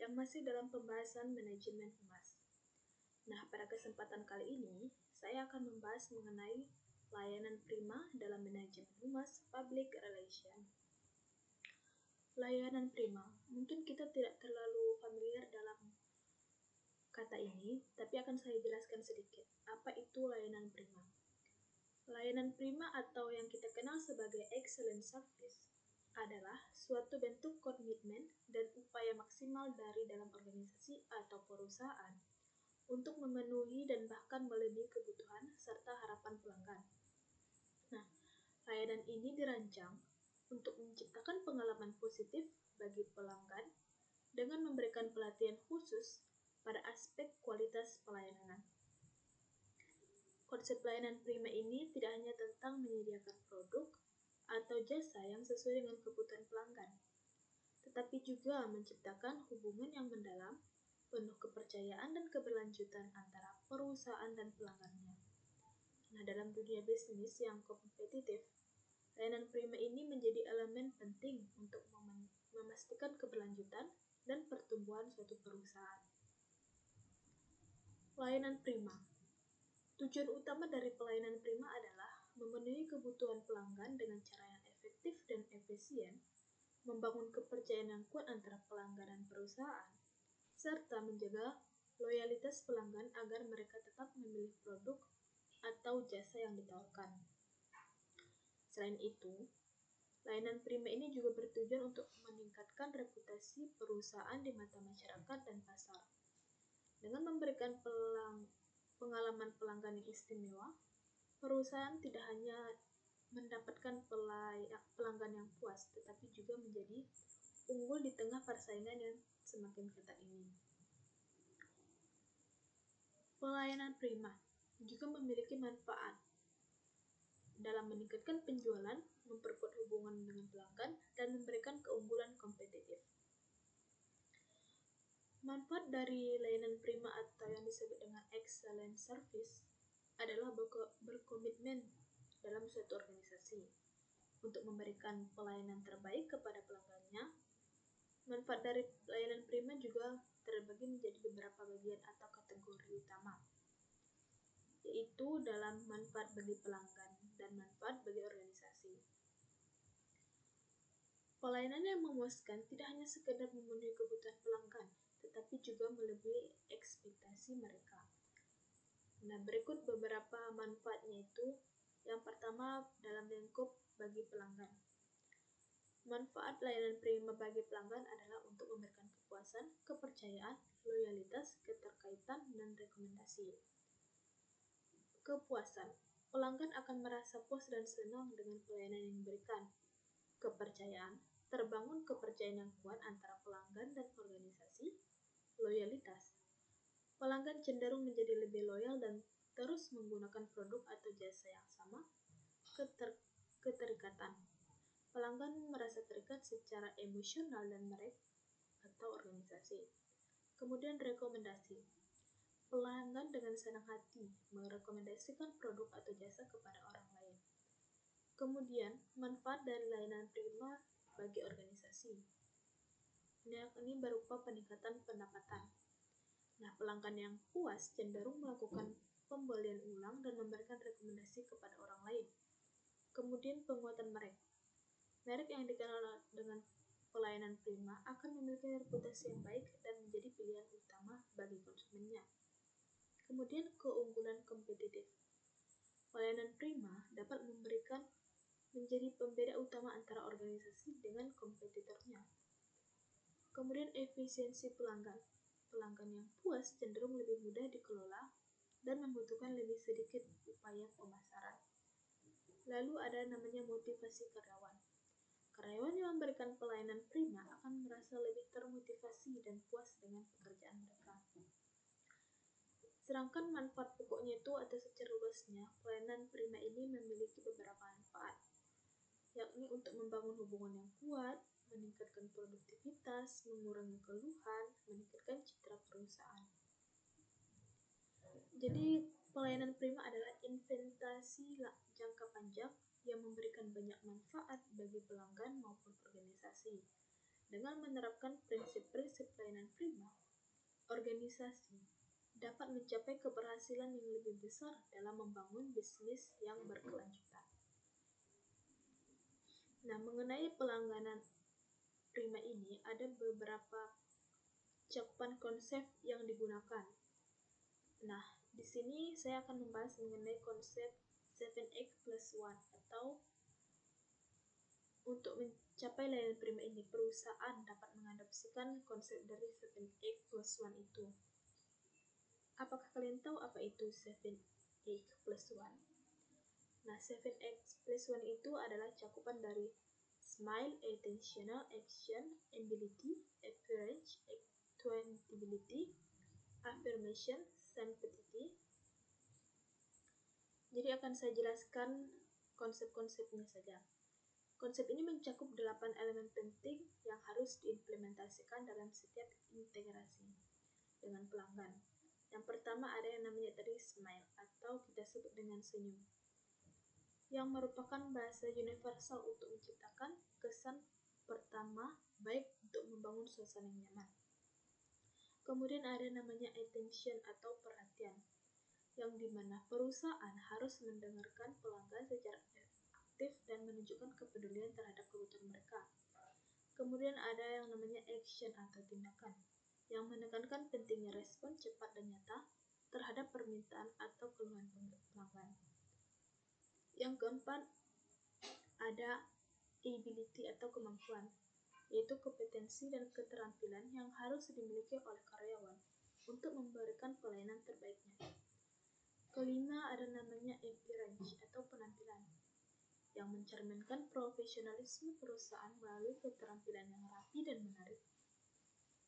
yang masih dalam pembahasan manajemen humas. Nah, pada kesempatan kali ini, saya akan membahas mengenai layanan prima dalam manajemen humas public relation. Layanan prima, mungkin kita tidak terlalu familiar dalam kata ini, tapi akan saya jelaskan sedikit. Apa itu layanan prima? Layanan prima atau yang kita kenal sebagai excellent service adalah suatu bentuk komitmen dan upaya maksimal dari dalam organisasi atau perusahaan untuk memenuhi dan bahkan melebihi kebutuhan serta harapan pelanggan. Nah, layanan ini dirancang untuk menciptakan pengalaman positif bagi pelanggan dengan memberikan pelatihan khusus pada aspek kualitas pelayanan. Konsep layanan prima ini tidak hanya tentang menyediakan produk atau jasa yang sesuai dengan kebutuhan pelanggan, tetapi juga menciptakan hubungan yang mendalam, penuh kepercayaan dan keberlanjutan antara perusahaan dan pelanggannya. Nah, dalam dunia bisnis yang kompetitif, layanan prima ini menjadi elemen penting untuk memastikan keberlanjutan dan pertumbuhan suatu perusahaan. Layanan prima. Tujuan utama dari pelayanan prima adalah memenuhi kebutuhan pelanggan dengan cara yang efektif dan efisien, membangun kepercayaan yang kuat antara pelanggan dan perusahaan, serta menjaga loyalitas pelanggan agar mereka tetap memilih produk atau jasa yang ditawarkan. Selain itu, layanan prima ini juga bertujuan untuk meningkatkan reputasi perusahaan di mata masyarakat dan pasar. Dengan memberikan pengalaman pelanggan yang istimewa, perusahaan tidak hanya mendapatkan pelanggan yang puas, tetapi juga menjadi unggul di tengah persaingan yang semakin ketat ini. Pelayanan prima juga memiliki manfaat dalam meningkatkan penjualan, memperkuat hubungan dengan pelanggan, dan memberikan keunggulan kompetitif. Manfaat dari layanan prima atau yang disebut dengan excellent service adalah berkomitmen dalam suatu organisasi untuk memberikan pelayanan terbaik kepada pelanggannya. Manfaat dari layanan prima juga terbagi menjadi beberapa bagian atau kategori utama, yaitu dalam manfaat bagi pelanggan dan manfaat bagi organisasi. Pelayanan yang memuaskan tidak hanya sekedar memenuhi kebutuhan pelanggan, tetapi juga melebihi ekspektasi mereka. Nah, berikut beberapa manfaatnya itu. Yang pertama, dalam lingkup bagi pelanggan. Manfaat layanan prima bagi pelanggan adalah untuk memberikan kepuasan, kepercayaan, loyalitas, keterkaitan, dan rekomendasi. Kepuasan. Pelanggan akan merasa puas dan senang dengan pelayanan yang diberikan. Kepercayaan. Terbangun kepercayaan yang kuat antara pelanggan dan organisasi. Loyalitas. Pelanggan cenderung menjadi lebih loyal dan terus menggunakan produk atau jasa yang sama. Keterikatan. Pelanggan merasa terikat secara emosional dan mereka atau organisasi. Kemudian rekomendasi. Pelanggan dengan senang hati merekomendasikan produk atau jasa kepada orang lain. Kemudian, manfaat dari layanan prima bagi organisasi. Ini berupa peningkatan pendapatan. Nah, pelanggan yang puas cenderung melakukan pembelian ulang dan memberikan rekomendasi kepada orang lain. Kemudian, penguatan merek. Merek yang dikenal dengan pelayanan prima akan memiliki reputasi yang baik dan menjadi pilihan utama bagi konsumennya. Kemudian, keunggulan kompetitif. Pelayanan prima dapat menjadi pembeda utama antara organisasi dengan kompetitornya. Kemudian, efisiensi pelanggan. Pelanggan yang puas cenderung lebih mudah dikelola dan membutuhkan lebih sedikit upaya pemasaran. Lalu ada namanya motivasi karyawan. Karyawan yang memberikan pelayanan prima akan merasa lebih termotivasi dan puas dengan pekerjaan mereka. Sedangkan manfaat pokoknya itu atau secara luasnya, pelayanan prima ini memiliki beberapa manfaat, yakni untuk membangun hubungan yang kuat, meningkatkan produktivitas, mengurangi keluhan, meningkatkan citra perusahaan. Jadi, pelayanan prima adalah investasi jangka panjang yang memberikan banyak manfaat bagi pelanggan maupun organisasi. Dengan menerapkan prinsip-prinsip pelayanan prima, organisasi dapat mencapai keberhasilan yang lebih besar dalam membangun bisnis yang berkelanjutan. Nah, mengenai pelangganan prima ini ada beberapa cakupan konsep yang digunakan. Nah, di sini saya akan membahas mengenai konsep 7X+1 atau untuk mencapai layanan prima ini, perusahaan dapat mengadopsikan konsep dari 7X+1 itu. Apakah kalian tahu apa itu 7X+1? Nah, 7X+1 itu adalah cakupan dari Smile, Attentional, Action, Ability, Appearance, Accountability, Affirmation, Sympathy. Jadi akan saya jelaskan konsep-konsepnya saja. Konsep ini mencakup 8 elemen penting yang harus diimplementasikan dalam setiap integrasi dengan pelanggan. Yang pertama ada yang namanya tadi Smile atau kita sebut dengan senyum, yang merupakan bahasa universal untuk menciptakan kesan pertama baik untuk membangun suasana yang nyaman. Kemudian ada namanya attention atau perhatian, yang dimana perusahaan harus mendengarkan pelanggan secara aktif dan menunjukkan kepedulian terhadap kebutuhan mereka. Kemudian ada yang namanya action atau tindakan, yang menekankan pentingnya respon cepat dan nyata terhadap permintaan atau keluhan pelanggan. Yang keempat ada ability atau kemampuan, yaitu kompetensi dan keterampilan yang harus dimiliki oleh karyawan untuk memberikan pelayanan terbaiknya. Kelima ada namanya appearance atau penampilan, yang mencerminkan profesionalisme perusahaan melalui keterampilan yang rapi dan menarik.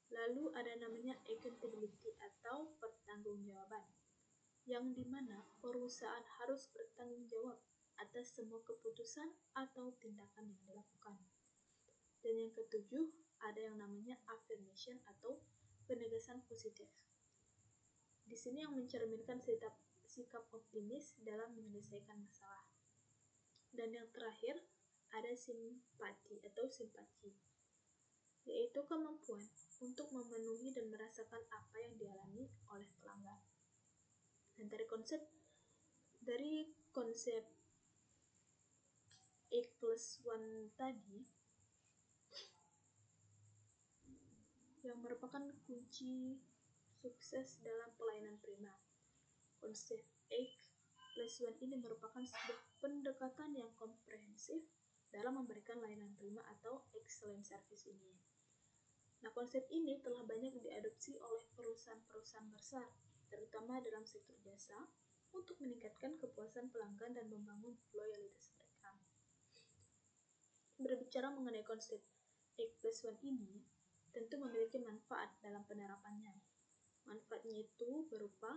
Lalu ada namanya accountability atau pertanggungjawaban, yang dimana perusahaan harus bertanggung jawab atas semua keputusan atau tindakan yang dilakukan. Dan yang ketujuh ada yang namanya affirmation atau penegasan positif. Di sini yang mencerminkan sikap optimis dalam menyelesaikan masalah. Dan yang terakhir ada simpati atau simpati, yaitu kemampuan untuk memenuhi dan merasakan apa yang dialami oleh pelanggan. Dan dari konsep X+1 tadi, yang merupakan kunci sukses dalam pelayanan prima. Konsep X+1 ini merupakan sebuah pendekatan yang komprehensif dalam memberikan layanan prima atau excellent service ini. Nah, konsep ini telah banyak diadopsi oleh perusahaan-perusahaan besar, terutama dalam sektor jasa, untuk meningkatkan kepuasan pelanggan dan membangun loyalitas mereka. Berbicara mengenai konsep X+1 ini, tentu memiliki manfaat dalam penerapannya. Manfaatnya itu berupa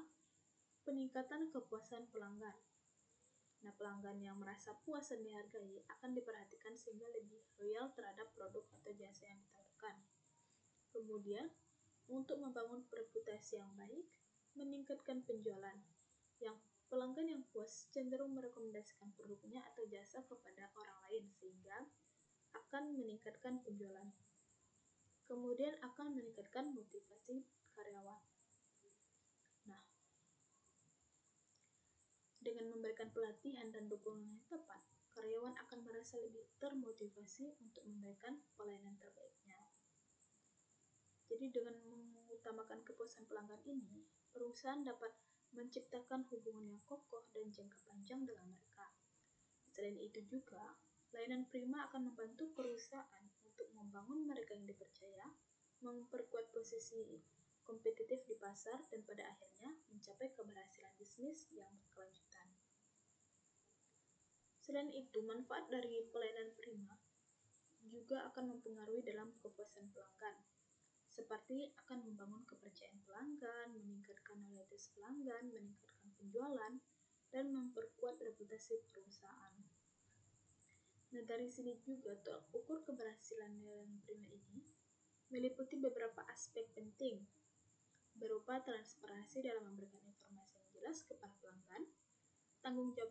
peningkatan kepuasan pelanggan. Nah, pelanggan yang merasa puas dan dihargai akan diperhatikan sehingga lebih loyal terhadap produk atau jasa yang ditawarkan. Kemudian, untuk membangun reputasi yang baik, meningkatkan penjualan. Yang pelanggan yang puas cenderung merekomendasikan produknya atau jasa kepada orang lain sehingga akan meningkatkan penjualan. Kemudian akan meningkatkan motivasi karyawan. Nah, dengan memberikan pelatihan dan dukungan yang tepat, karyawan akan merasa lebih termotivasi untuk memberikan pelayanan terbaiknya. Jadi dengan mengutamakan kepuasan pelanggan ini, perusahaan dapat menciptakan hubungan yang kokoh dan jangka panjang dengan mereka. Selain itu juga, layanan prima akan membantu perusahaan untuk membangun mereka yang dipercaya, memperkuat posisi kompetitif di pasar, dan pada akhirnya mencapai keberhasilan bisnis yang berkelanjutan. Selain itu, manfaat dari pelayanan prima juga akan mempengaruhi dalam kepuasan pelanggan, seperti akan membangun kepercayaan pelanggan, meningkatkan loyalitas pelanggan, meningkatkan penjualan, dan memperkuat reputasi perusahaan. Nah, dari sini juga tolak ukur keberhasilan layanan prima ini meliputi beberapa aspek penting, berupa transparansi dalam memberikan informasi yang jelas kepada pelanggan, tanggung jawab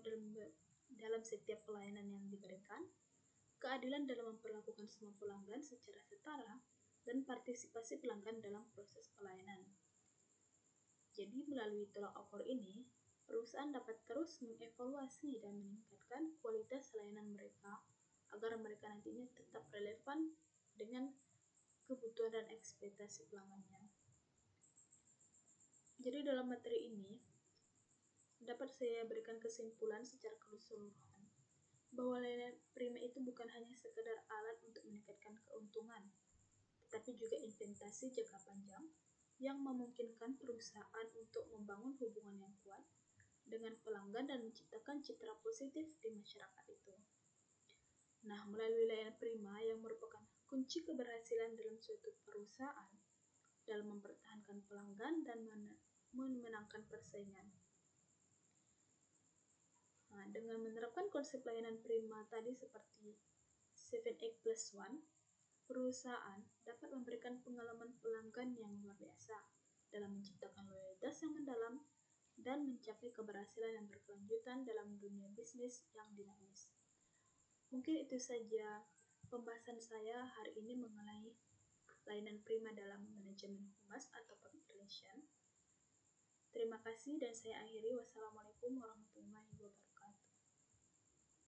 dalam setiap pelayanan yang diberikan, keadilan dalam memperlakukan semua pelanggan secara setara, dan partisipasi pelanggan dalam proses pelayanan. Jadi melalui tolak ukur ini, perusahaan dapat terus mengevaluasi dan meningkatkan kualitas layanan mereka agar mereka nantinya tetap relevan dengan kebutuhan dan ekspektasi pelanggannya. Jadi dalam materi ini, dapat saya berikan kesimpulan secara keseluruhan bahwa layanan prima itu bukan hanya sekedar alat untuk meningkatkan keuntungan, tetapi juga investasi jangka panjang yang memungkinkan perusahaan untuk membangun hubungan yang kuat dengan pelanggan dan menciptakan citra positif di masyarakat itu. Nah, melalui layanan prima yang merupakan kunci keberhasilan dalam suatu perusahaan dalam mempertahankan pelanggan dan memenangkan persaingan. Nah, dengan menerapkan konsep layanan prima tadi seperti 7X+1, perusahaan dapat memberikan pengalaman pelanggan yang luar biasa dalam menciptakan loyalitas yang mendalam dan mencapai keberhasilan yang berkelanjutan dalam dunia bisnis yang dinamis. Mungkin itu saja pembahasan saya hari ini mengenai layanan prima dalam manajemen humas atau public relation. Terima kasih dan saya akhiri. Wassalamualaikum warahmatullahi wabarakatuh.